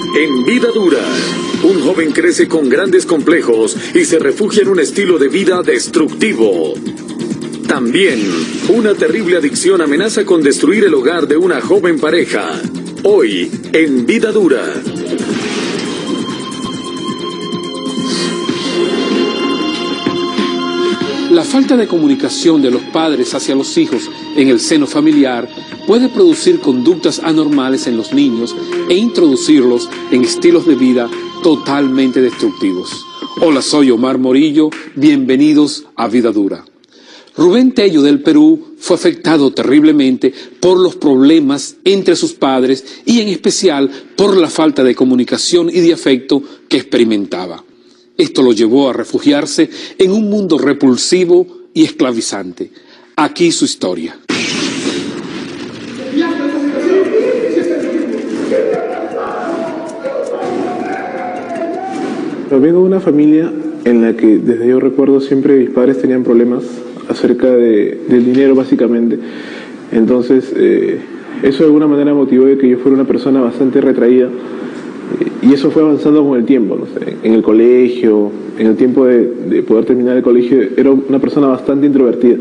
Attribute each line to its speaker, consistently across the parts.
Speaker 1: En Vida Dura, un joven crece con grandes complejos y se refugia en un estilo de vida destructivo. También, una terrible adicción amenaza con destruir el hogar de una joven pareja. Hoy, en Vida Dura.
Speaker 2: La falta de comunicación de los padres hacia los hijos en el seno familiar puede producir conductas anormales en los niños e introducirlos en estilos de vida totalmente destructivos. Hola, soy Omar Morillo, bienvenidos a Vida Dura. Rubén Tello del Perú fue afectado terriblemente por los problemas entre sus padres y en especial por la falta de comunicación y de afecto que experimentaba. Esto lo llevó a refugiarse en un mundo repulsivo y esclavizante. Aquí su historia.
Speaker 3: Vengo de una familia en la que desde yo recuerdo siempre mis padres tenían problemas acerca del dinero básicamente. Entonces eso de alguna manera motivó de que yo fuera una persona bastante retraída. Y eso fue avanzando con el tiempo, no sé, en el colegio, en el tiempo de poder terminar el colegio, era una persona bastante introvertida.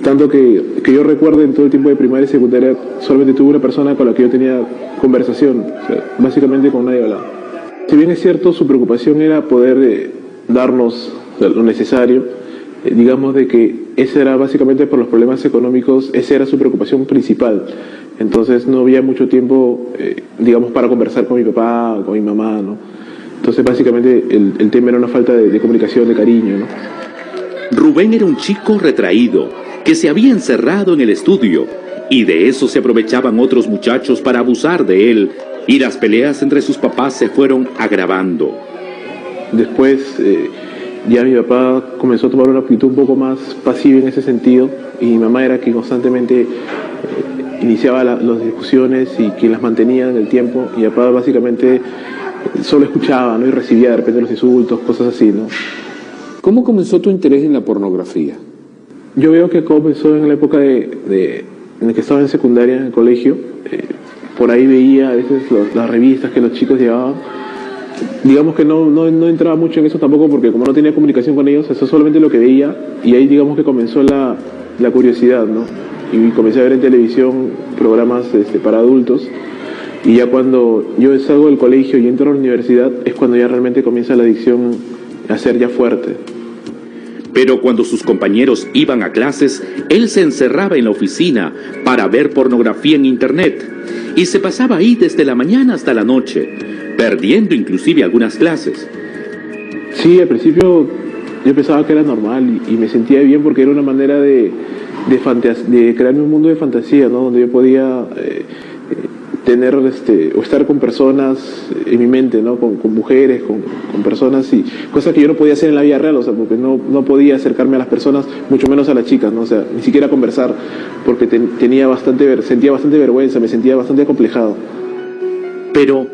Speaker 3: Tanto que yo recuerdo en todo el tiempo de primaria y secundaria, solamente tuve una persona con la que yo tenía conversación, o sea, básicamente con nadie hablaba. Si bien es cierto, su preocupación era poder darnos lo necesario, digamos de que ese era básicamente por los problemas económicos, esa era su preocupación principal. Entonces no había mucho tiempo, digamos, para conversar con mi papá, con mi mamá, ¿no? Entonces básicamente el tema era una falta de comunicación, de cariño, ¿no?
Speaker 4: Rubén era un chico retraído, que se había encerrado en el estudio, y de eso se aprovechaban otros muchachos para abusar de él, y las peleas entre sus papás se fueron agravando. Después
Speaker 3: ya mi papá comenzó a tomar una actitud un poco más pasiva en ese sentido, y mi mamá era quien constantemente iniciaba las discusiones y quien las mantenía en el tiempo, y mi papá básicamente solo escuchaba, ¿no? Y recibía de repente los insultos, cosas así, ¿no?
Speaker 2: ¿Cómo comenzó tu interés en la pornografía?
Speaker 3: Yo veo que comenzó en la época en la que estaba en secundaria, en el colegio. Por ahí veía a veces las revistas que los chicos llevaban. Digamos que no entraba mucho en eso tampoco, porque como no tenía comunicación con ellos, eso solamente lo que veía, y ahí digamos que comenzó la curiosidad, ¿no? Y comencé a ver en televisión programas para adultos, y ya cuando yo salgo del colegio y entro a la universidad es cuando ya realmente comienza la adicción a ser ya fuerte.
Speaker 4: Pero cuando sus compañeros iban a clases, él se encerraba en la oficina para ver pornografía en internet, y se pasaba ahí desde la mañana hasta la noche, perdiendo inclusive algunas clases.
Speaker 3: Sí, al principio yo pensaba que era normal y me sentía bien porque era una manera de crearme un mundo de fantasía, ¿no? Donde yo podía tener o estar con personas en mi mente, ¿no? Con mujeres, con personas, y cosas que yo no podía hacer en la vida real, o sea, porque no podía acercarme a las personas, mucho menos a las chicas, ¿no? O sea, ni siquiera conversar, porque sentía bastante vergüenza, me sentía bastante acomplejado.
Speaker 4: Pero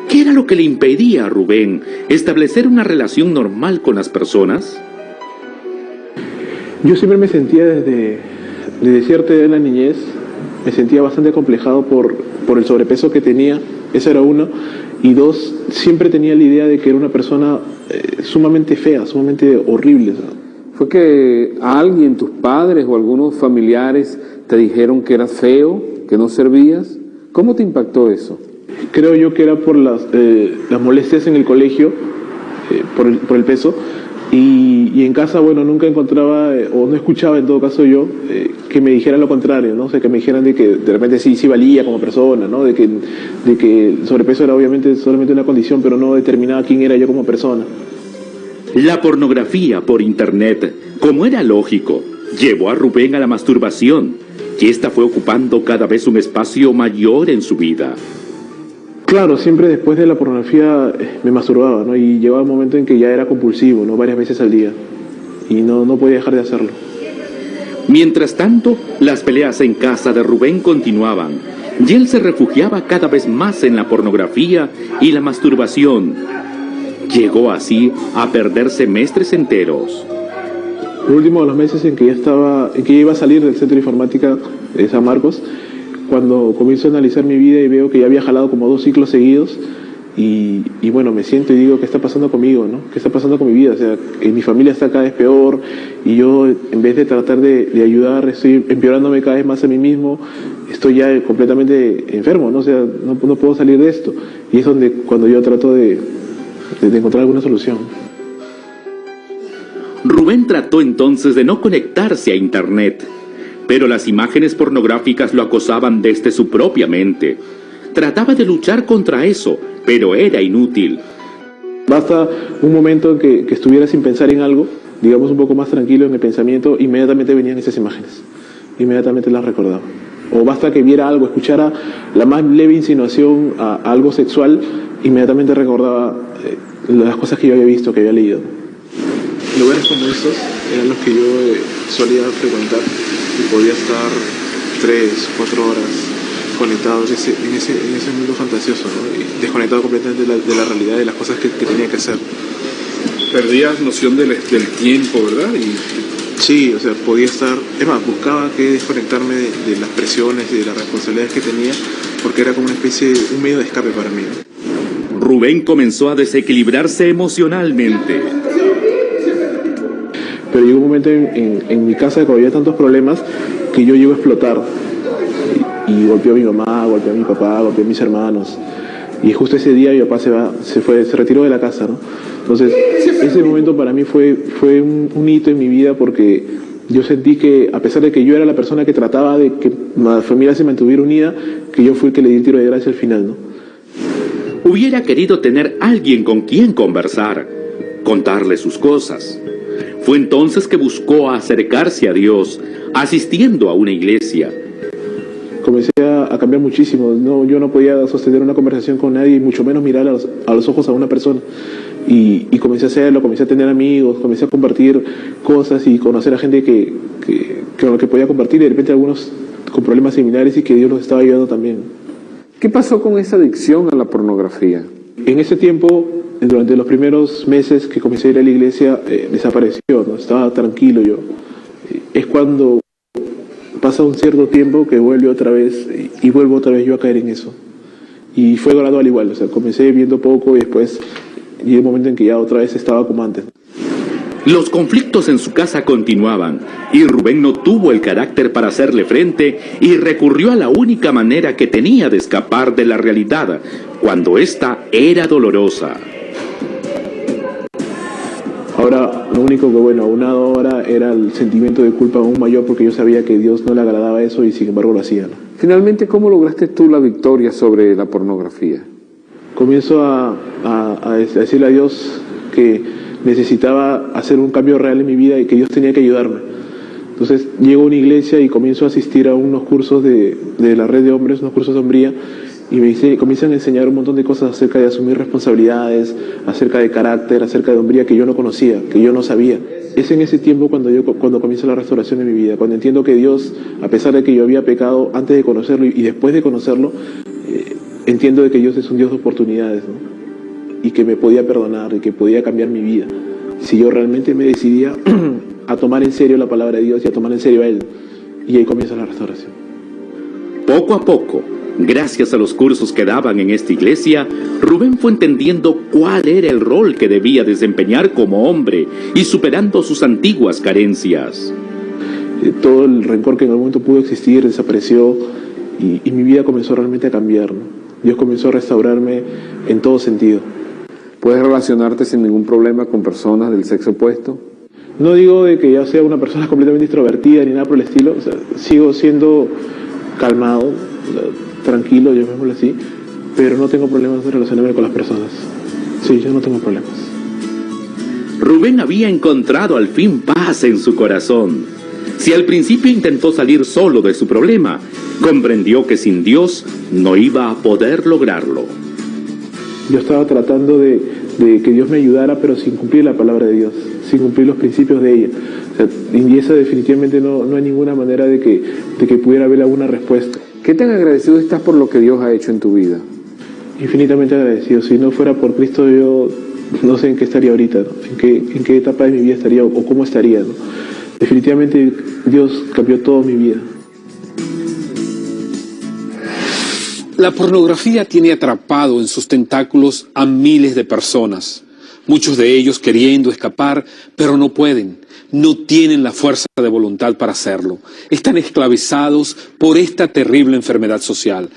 Speaker 4: ¿qué era lo que le impedía a Rubén establecer una relación normal con las personas?
Speaker 3: Yo siempre me sentía desde cierta edad en la niñez, me sentía bastante acomplejado por el sobrepeso que tenía, eso era uno, y dos, siempre tenía la idea de que era una persona sumamente fea, sumamente horrible, ¿sabes?
Speaker 2: ¿Fue que a alguien, tus padres o algunos familiares, te dijeron que eras feo, que no servías? ¿Cómo te impactó eso?
Speaker 3: Creo yo que era por las molestias en el colegio, por el peso, y en casa, bueno, nunca encontraba, o no escuchaba en todo caso yo, que me dijeran lo contrario, ¿no? O sea, que me dijeran de que de repente sí valía como persona, ¿no? De que el sobrepeso era obviamente solamente una condición, pero no determinaba quién era yo como persona.
Speaker 4: La pornografía por internet, como era lógico, llevó a Rubén a la masturbación, y esta fue ocupando cada vez un espacio mayor en su vida.
Speaker 3: Claro, siempre después de la pornografía me masturbaba, ¿no? Y llegaba un momento en que ya era compulsivo, ¿no? Varias veces al día, y no podía dejar de hacerlo.
Speaker 4: Mientras tanto, las peleas en casa de Rubén continuaban, y él se refugiaba cada vez más en la pornografía y la masturbación. Llegó así a perder semestres enteros.
Speaker 3: El último de los meses en que ya iba a salir del centro de informática de San Marcos, cuando comienzo a analizar mi vida y veo que ya había jalado como 2 ciclos seguidos, Y bueno, me siento y digo, ¿qué está pasando conmigo, no? ¿Qué está pasando con mi vida? O sea, mi familia está cada vez peor y yo, en vez de tratar de ayudar, estoy empeorándome cada vez más a mí mismo, estoy ya completamente enfermo, ¿no? O sea, no puedo salir de esto. Y es donde cuando yo trato de encontrar alguna solución.
Speaker 4: Rubén trató entonces de no conectarse a internet, pero las imágenes pornográficas lo acosaban desde su propia mente. Trataba de luchar contra eso, pero era inútil.
Speaker 3: Basta un momento en que estuviera sin pensar en algo, digamos un poco más tranquilo en el pensamiento, inmediatamente venían esas imágenes, inmediatamente las recordaba. O basta que viera algo, escuchara la más leve insinuación a algo sexual, inmediatamente recordaba las cosas que yo había visto, que había leído. Lugares como estos eran los que yo solía frecuentar y podía estar 3, 4 horas conectado en ese mundo fantasioso, ¿no? Y desconectado completamente de la realidad, de las cosas que tenía que hacer.
Speaker 5: Perdías noción del tiempo, ¿verdad?
Speaker 3: Sí, o sea, podía estar, es más, buscaba que desconectarme de las presiones y de las responsabilidades que tenía, porque era como una especie, un medio de escape para mí.
Speaker 4: Rubén comenzó a desequilibrarse emocionalmente.
Speaker 3: Pero llegó un momento en mi casa que había tantos problemas que yo llego a explotar. Y golpeó a mi mamá, golpeó a mi papá, golpeó a mis hermanos. Y justo ese día mi papá se retiró de la casa, ¿no? Entonces, ese momento para mí fue un hito en mi vida, porque yo sentí que, a pesar de que yo era la persona que trataba de que la familia se mantuviera unida, que yo fui el que le di el tiro de gracia al final, ¿no?
Speaker 4: Hubiera querido tener alguien con quien conversar, contarle sus cosas. Fue entonces que buscó acercarse a Dios, asistiendo a una iglesia.
Speaker 3: Comencé a cambiar muchísimo. No, yo no podía sostener una conversación con nadie, y mucho menos mirar a los ojos a una persona. Y comencé a hacerlo, comencé a tener amigos, comencé a compartir cosas y conocer a gente con la que podía compartir, y de repente algunos con problemas similares, y que Dios los estaba ayudando también.
Speaker 2: ¿Qué pasó con esa adicción a la pornografía?
Speaker 3: En ese tiempo, durante los primeros meses que comencé a ir a la iglesia, desapareció, ¿no? Estaba tranquilo yo. Es cuando pasa un cierto tiempo que vuelve otra vez, y vuelvo otra vez yo a caer en eso. Y fue gradual igual, o sea, comencé viendo poco y después llegó un momento en que ya otra vez estaba como antes.
Speaker 4: Los conflictos en su casa continuaban, y Rubén no tuvo el carácter para hacerle frente y recurrió a la única manera que tenía de escapar de la realidad, cuando ésta era dolorosa.
Speaker 3: Ahora, lo único que, bueno, aunado ahora era el sentimiento de culpa aún mayor, porque yo sabía que Dios no le agradaba eso y sin embargo lo hacía, ¿no?
Speaker 2: Finalmente, ¿cómo lograste tú la victoria sobre la pornografía?
Speaker 3: Comienzo a decirle a Dios que necesitaba hacer un cambio real en mi vida y que Dios tenía que ayudarme. Entonces llego a una iglesia y comienzo a asistir a unos cursos de la red de hombres, unos cursos de hombría, y comienzan a enseñar un montón de cosas acerca de asumir responsabilidades, acerca de carácter, acerca de hombría, que yo no conocía, que yo no sabía. Es en ese tiempo cuando comienza la restauración de mi vida, cuando entiendo que Dios, a pesar de que yo había pecado antes de conocerlo y después de conocerlo, entiendo de que Dios es un Dios de oportunidades, ¿no? Y que me podía perdonar y que podía cambiar mi vida si yo realmente me decidía a tomar en serio la palabra de Dios y a tomar en serio a Él. Y ahí comienza la restauración.
Speaker 4: Poco a poco, gracias a los cursos que daban en esta iglesia, Rubén fue entendiendo cuál era el rol que debía desempeñar como hombre y superando sus antiguas carencias.
Speaker 3: Todo el rencor que en algún momento pudo existir desapareció, y mi vida comenzó realmente a cambiar, ¿no? Dios comenzó a restaurarme en todo sentido.
Speaker 2: ¿Puedes relacionarte sin ningún problema con personas del sexo opuesto?
Speaker 3: No digo de que ya sea una persona completamente extrovertida ni nada por el estilo, o sea, sigo siendo calmado, o sea, tranquilo, llamémoslo así, pero no tengo problemas de relacionarme con las personas. Sí, yo no tengo problemas.
Speaker 4: Rubén había encontrado al fin paz en su corazón. Si al principio intentó salir solo de su problema, comprendió que sin Dios no iba a poder lograrlo.
Speaker 3: Yo estaba tratando de que Dios me ayudara, pero sin cumplir la palabra de Dios, sin cumplir los principios de ella. O sea, y esa definitivamente no hay ninguna manera de que pudiera haber alguna respuesta.
Speaker 2: ¿Qué tan agradecido estás por lo que Dios ha hecho en tu vida?
Speaker 3: Infinitamente agradecido. Si no fuera por Cristo, yo no sé en qué estaría ahorita, ¿no? En qué etapa de mi vida estaría o cómo estaría, ¿no? Definitivamente Dios cambió toda mi vida.
Speaker 2: La pornografía tiene atrapado en sus tentáculos a miles de personas, muchos de ellos queriendo escapar, pero no pueden, no tienen la fuerza de voluntad para hacerlo. Están esclavizados por esta terrible enfermedad social.